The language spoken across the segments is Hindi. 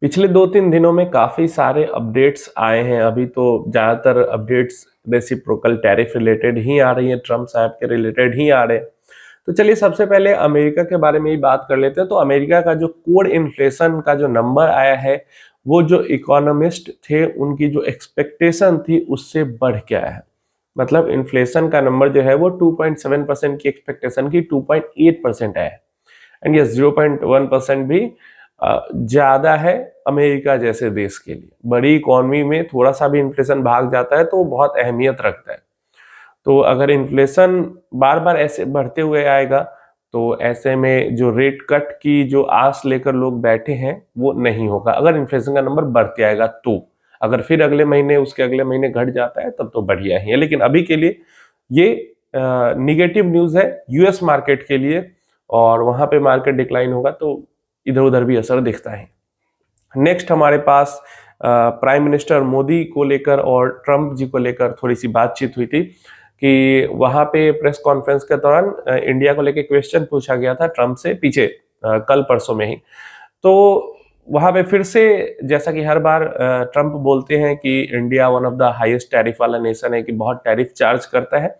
पिछले 2-3 दिनों में काफ़ी सारे अपडेट्स आए हैं। अभी तो ज़्यादातर अपडेट्स रेसिप्रोकल टैरिफ रिलेटेड ही आ रही हैं, ट्रम्प साहब के रिलेटेड ही आ रहे हैं। तो चलिए सबसे पहले अमेरिका के बारे में ही बात कर लेते हैं। तो अमेरिका का जो कोर इन्फ्लेशन का जो नंबर आया है, वो जो इकोनॉमिस्ट थे उनकी जो एक्सपेक्टेशन थी उससे बढ़ के आया है। मतलब इन्फ्लेशन का नंबर जो है वो 2.7% की एक्सपेक्टेशन की 2.8% आया है। एंड ये 0.1% भी ज्यादा है अमेरिका जैसे देश के लिए। बड़ी इकोनॉमी में थोड़ा सा भी इन्फ्लेशन भाग जाता है तो वो बहुत अहमियत रखता है। तो अगर इन्फ्लेशन बार बार ऐसे बढ़ते हुए आएगा तो ऐसे में जो रेट कट की जो आस लेकर लोग बैठे हैं वो नहीं होगा। अगर इन्फ्लेशन का नंबर बढ़ते आएगा तो अगर फिर अगले महीने उसके अगले महीने घट जाता है तब तो बढ़िया ही है। लेकिन अभी के लिए ये निगेटिव न्यूज है यूएस मार्केट के लिए, और वहां पे मार्केट डिक्लाइन होगा तो इधर उधर भी असर दिखता है। नेक्स्ट हमारे पास प्राइम मिनिस्टर मोदी को लेकर और ट्रंप जी को लेकर थोड़ी सी बातचीत हुई थी कि वहां पे प्रेस कॉन्फ्रेंस के दौरान इंडिया को लेकर क्वेश्चन पूछा गया था ट्रंप से पीछे कल परसों में ही। तो वहां पे फिर से जैसा कि हर बार ट्रंप बोलते हैं कि India one of the highest tariff वाला नेशन है, कि बहुत टैरिफ चार्ज करता है।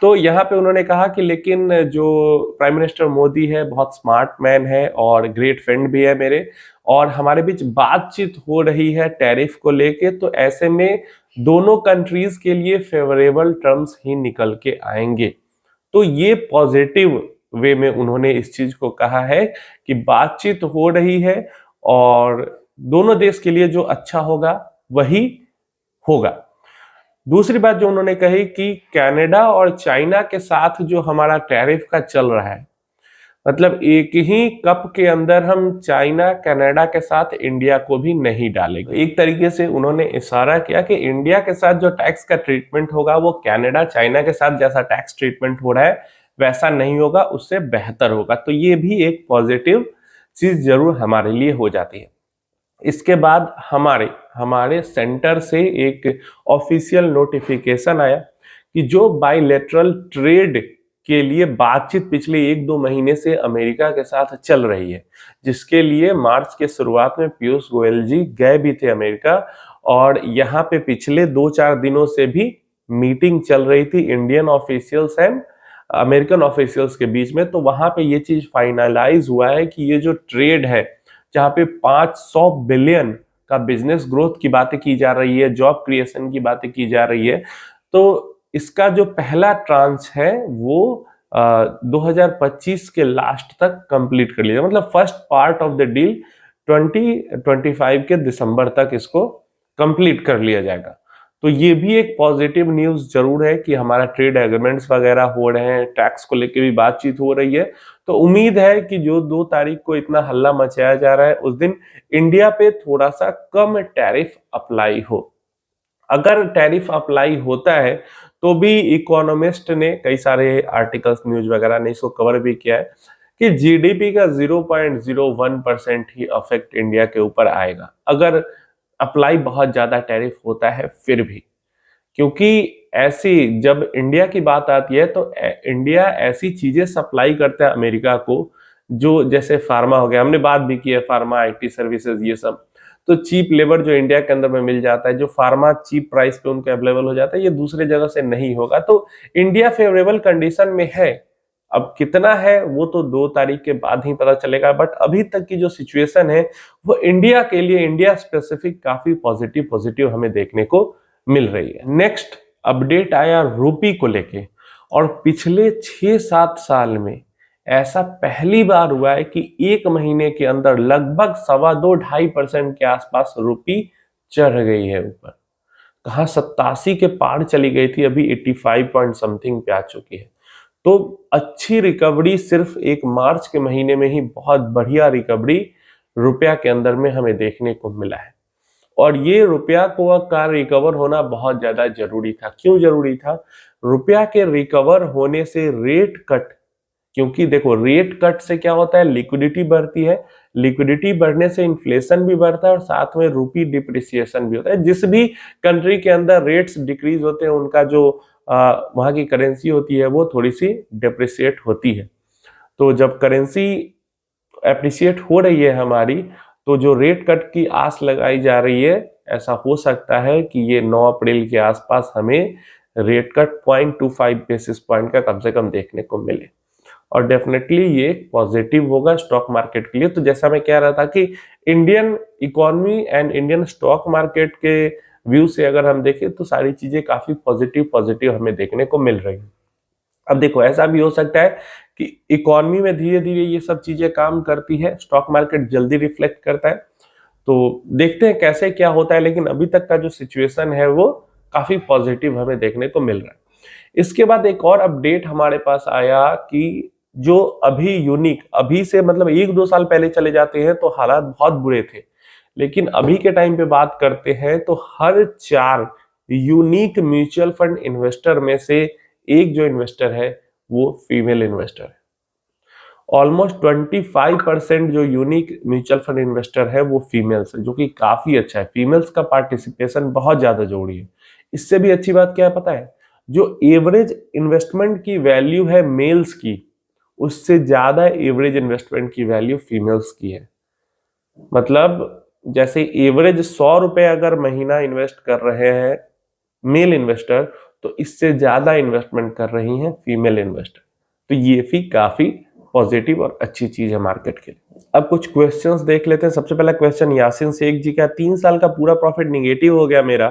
तो यहाँ पे उन्होंने कहा कि लेकिन जो प्राइम मिनिस्टर मोदी है बहुत स्मार्ट मैन है और ग्रेट फ्रेंड भी है मेरे, और हमारे बीच बातचीत हो रही है टैरिफ को लेके, तो ऐसे में दोनों कंट्रीज के लिए फेवरेबल टर्म्स ही निकल के आएंगे। तो ये पॉजिटिव वे में उन्होंने इस चीज को कहा है कि बातचीत हो रही है और दोनों देश के लिए जो अच्छा होगा वही होगा। दूसरी बात जो उन्होंने कही कि कनाडा और चाइना के साथ जो हमारा टैरिफ का चल रहा है, मतलब एक ही कप के अंदर हम चाइना कनाडा के साथ इंडिया को भी नहीं डालेंगे। एक तरीके से उन्होंने इशारा किया कि इंडिया के साथ जो टैक्स का ट्रीटमेंट होगा वो कनाडा चाइना के साथ जैसा टैक्स ट्रीटमेंट हो रहा है वैसा नहीं होगा, उससे बेहतर होगा। तो ये भी एक पॉजिटिव चीज जरूर हमारे लिए हो जाती है। इसके बाद हमारे हमारे सेंटर से एक ऑफिशियल नोटिफिकेशन आया कि जो बाइलेटरल ट्रेड के लिए बातचीत पिछले 1-2 महीने से अमेरिका के साथ चल रही है, जिसके लिए मार्च के शुरुआत में पीयूष गोयल जी गए भी थे अमेरिका, और यहाँ पे पिछले 2-4 दिनों से भी मीटिंग चल रही थी Indian officials and American officials के बीच में। तो वहां पे ये चीज फाइनलाइज हुआ है कि ये जो ट्रेड है जहाँ पे 500 बिलियन का बिजनेस ग्रोथ की बातें की जा रही है, जॉब क्रिएशन की बातें की जा रही है, तो इसका जो पहला ट्रांच है वो 2025 के लास्ट तक कंप्लीट कर लिया। मतलब first part of the deal 2025 के दिसंबर तक इसको कंप्लीट कर लिया जाएगा। तो ये भी एक पॉजिटिव न्यूज जरूर है कि हमारा ट्रेड एग्रीमेंट्स वगैरह हो रहे हैं, टैक्स को लेकर भी बातचीत हो रही है। तो उम्मीद है कि जो 2 तारीख को इतना हल्ला मचाया जा रहा है उस दिन इंडिया पे थोड़ा सा कम टैरिफ अप्लाई हो। अगर टैरिफ अप्लाई होता है तो भी इकोनॉमिस्ट ने कई सारे आर्टिकल्स न्यूज वगैरह ने इसको कवर भी किया है कि जीडीपी का 0.01% ही अफेक्ट इंडिया के ऊपर आएगा अगर अप्लाई बहुत ज्यादा टैरिफ होता है फिर भी। क्योंकि ऐसी जब इंडिया की बात आती है तो इंडिया ऐसी चीजें सप्लाई करता है अमेरिका को, जो जैसे फार्मा हो गया, हमने बात भी की है, फार्मा आईटी सर्विसेज ये सब। तो चीप लेबर जो इंडिया के अंदर में मिल जाता है, जो फार्मा चीप प्राइस पे उनको अवेलेबल हो जाता है, ये दूसरे जगह से नहीं होगा। तो इंडिया फेवरेबल कंडीशन में है। अब कितना है वो तो 2 तारीख के बाद ही पता चलेगा, बट अभी तक की जो सिचुएशन है वो इंडिया के लिए, इंडिया स्पेसिफिक काफी पॉजिटिव हमें देखने को मिल रही है। नेक्स्ट अपडेट आया रूपी को लेके, और पिछले 6-7 साल में ऐसा पहली बार हुआ है कि 1 महीने के अंदर लगभग 2.25-2.5% के आसपास रूपी चढ़ गई है ऊपर। कहा 87 के पार चली गई थी, अभी 85 पॉइंट समथिंग पे आ चुकी है। तो अच्छी रिकवरी सिर्फ एक मार्च के महीने में ही बहुत बढ़िया रिकवरी रुपया के अंदर में हमें देखने को मिला है। और ये रुपया को का रिकवर होना बहुत ज्यादा जरूरी था। क्यों जरूरी था? रुपया के रिकवर होने से रेट कट, क्योंकि देखो रेट कट से क्या होता है, लिक्विडिटी बढ़ती है, लिक्विडिटी बढ़ने से इन्फ्लेशन भी बढ़ता है और साथ में रूपी डिप्रिसिएशन भी होता है। जिस भी कंट्री के अंदर रेट्स डिक्रीज होते हैं उनका जो वहां की करेंसी होती है वो थोड़ी सी डिप्रिसिएट होती है। तो जब करेंसी एप्रिसिएट हो रही है हमारी, तो जो रेट कट की आस लगाई जा रही है, ऐसा हो सकता है कि ये 9 अप्रैल के आसपास हमें रेट कट 0.25 बेसिस पॉइंट का कम से कम देखने को मिले, और डेफिनेटली ये पॉजिटिव होगा स्टॉक मार्केट के लिए। तो जैसा मैं कह रहा था कि Indian economy and Indian stock market के व्यू से अगर हम देखें तो सारी चीजें काफी पॉजिटिव हमें देखने को मिल रही हैं। अब देखो, ऐसा भी हो सकता है कि इकोनॉमी में धीरे धीरे ये सब चीजें काम करती है, स्टॉक मार्केट जल्दी रिफ्लेक्ट करता है, तो देखते हैं कैसे क्या होता है। लेकिन अभी तक का जो सिचुएशन है वो काफी पॉजिटिव हमें देखने को मिल रहा है। इसके बाद एक और अपडेट हमारे पास आया कि जो अभी यूनिक, अभी से मतलब 1-2 साल पहले चले जाते हैं तो हालात बहुत बुरे थे, लेकिन अभी के टाइम पे बात करते हैं तो हर 4 यूनिक म्यूचुअल फंड इन्वेस्टर में से एक जो इन्वेस्टर है वो फीमेल इन्वेस्टर है। ऑलमोस्ट 25% जो यूनिक म्यूचुअल फंड इन्वेस्टर है वो फीमेल्स है, जो कि काफी अच्छा है। फीमेल्स का पार्टिसिपेशन बहुत ज्यादा जरूरी है। इससे भी अच्छी बात क्या है पता है, जो एवरेज इन्वेस्टमेंट की वैल्यू है मेल्स की, उससे ज्यादा एवरेज इन्वेस्टमेंट की वैल्यू फीमेल्स की है। मतलब जैसे एवरेज 100 रुपए अगर महीना इन्वेस्ट कर रहे हैं मेल इन्वेस्टर, तो इससे ज्यादा इन्वेस्टमेंट कर रही हैं फीमेल इन्वेस्टर। तो ये भी काफी पॉजिटिव और अच्छी चीज है मार्केट के लिए। अब कुछ क्वेश्चंस देख लेते हैं। सबसे पहला क्वेश्चन यासिन शेख जी का, 3 साल का पूरा प्रॉफिट निगेटिव हो गया मेरा,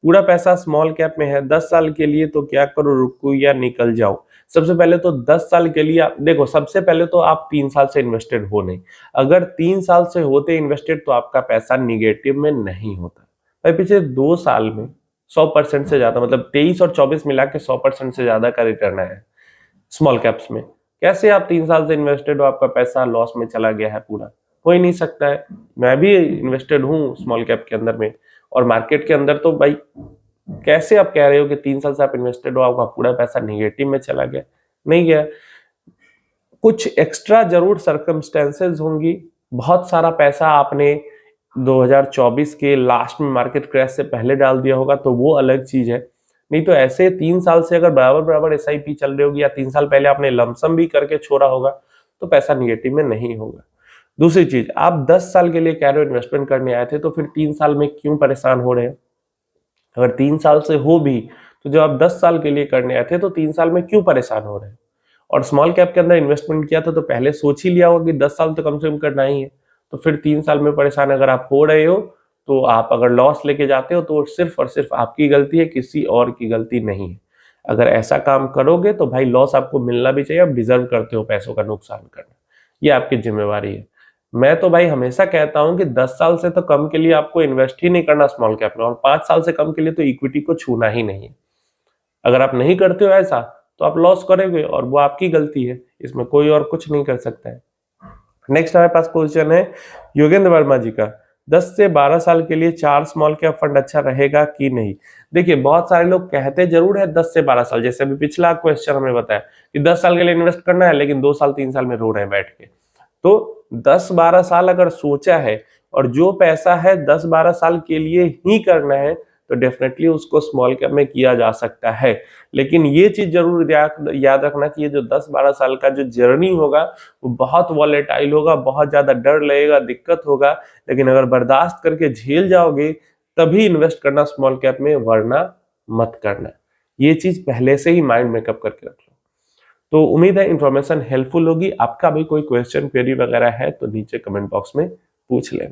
पूरा पैसा स्मॉल कैप में है, 10 साल के लिए तो क्या करूं, रुकूं या निकल जाऊं? सबसे पहले तो 10 साल के लिए आप देखो, सबसे पहले तो आप 3 साल से इन्वेस्टेड हो नहीं। अगर 3 साल से होते इन्वेस्टेड तो आपका पैसा निगेटिव में नहीं होता। भाई पिछले 2 साल में 100% से ज्यादा, मतलब 23 और 24 मिला के 100% से ज्यादा का रिटर्न आया है स्मॉल कैप्स में। कैसे आप 3 साल से इन्वेस्टेड हो, आपका पैसा लॉस में चला गया है पूरा? हो ही नहीं सकता है। मैं भी इन्वेस्टेड हूँ स्मॉल कैप के अंदर में और मार्केट के अंदर, तो भाई कैसे आप कह रहे हो कि 3 साल से आप इन्वेस्टेड हो, आपका पूरा पैसा निगेटिव में चला गया? नहीं गया। कुछ एक्स्ट्रा जरूर सर्कमस्टेंसेस होंगी। बहुत सारा पैसा आपने 2024 के लास्ट में मार्केट क्रैश से पहले डाल दिया होगा, तो वो अलग चीज है। नहीं तो ऐसे 3 साल से अगर बराबर SIP चल रही होगी या 3 साल पहले आपने लमसम भी करके छोड़ा होगा, तो पैसा निगेटिव में नहीं होगा। दूसरी चीज, आप 10 साल के लिए कह रहे हो इन्वेस्टमेंट करने आए थे, तो फिर 3 साल में क्यों परेशान हो रहे हैं? अगर 3 साल से हो भी, तो जब आप 10 साल के लिए करने आए थे तो 3 साल में क्यों परेशान हो रहे हैं? और स्मॉल कैप के अंदर इन्वेस्टमेंट किया था तो पहले सोच ही लिया होगा कि 10 साल तो कम से कम करना ही है। तो फिर 3 साल में परेशान अगर आप हो रहे हो, तो आप अगर लॉस लेके जाते हो तो सिर्फ और सिर्फ आपकी गलती है, किसी और की गलती नहीं है। अगर ऐसा काम करोगे तो भाई लॉस आपको मिलना भी चाहिए, आप डिजर्व करते हो पैसों का नुकसान करना, ये आपकी जिम्मेवारी है। मैं तो भाई हमेशा कहता हूं कि 10 साल से तो कम के लिए आपको इन्वेस्ट ही नहीं करना स्मॉल कैप में, और 5 साल से कम के लिए तो इक्विटी को छूना ही नहीं है। अगर आप नहीं करते हो ऐसा, तो आप लॉस करोगे और वो आपकी गलती है, इसमें कोई और कुछ नहीं कर सकता है। नेक्स्ट हमारे पास क्वेश्चन है योगेंद्र वर्मा जी का, 10 से 12 साल के लिए 4 स्मॉल कैप फंड अच्छा रहेगा कि नहीं? देखिए, बहुत सारे लोग कहते जरूर है 10 से 12 साल, जैसे अभी पिछला क्वेश्चन हमें बताया कि 10 साल के लिए इन्वेस्ट करना है, लेकिन 2 साल 3 साल में रो रहे हैं बैठ के। तो 10-12 साल अगर सोचा है और जो पैसा है 10-12 साल के लिए ही करना है, तो डेफिनेटली उसको स्मॉल कैप में किया जा सकता है। लेकिन ये चीज जरूर याद रखना कि ये जो 10-12 साल का जो जर्नी होगा वो बहुत वॉलेटाइल होगा, बहुत ज्यादा डर लगेगा, दिक्कत होगा, लेकिन अगर बर्दाश्त करके झेल जाओगे तभी इन्वेस्ट करना स्मॉल कैप में, वरना मत करना। ये चीज पहले से ही माइंड मेकअप करके रख लो। तो उम्मीद है इन्फॉर्मेशन हेल्पफुल होगी। आपका भी कोई क्वेश्चन क्वेरी वगैरह है तो नीचे कमेंट बॉक्स में पूछ लेना।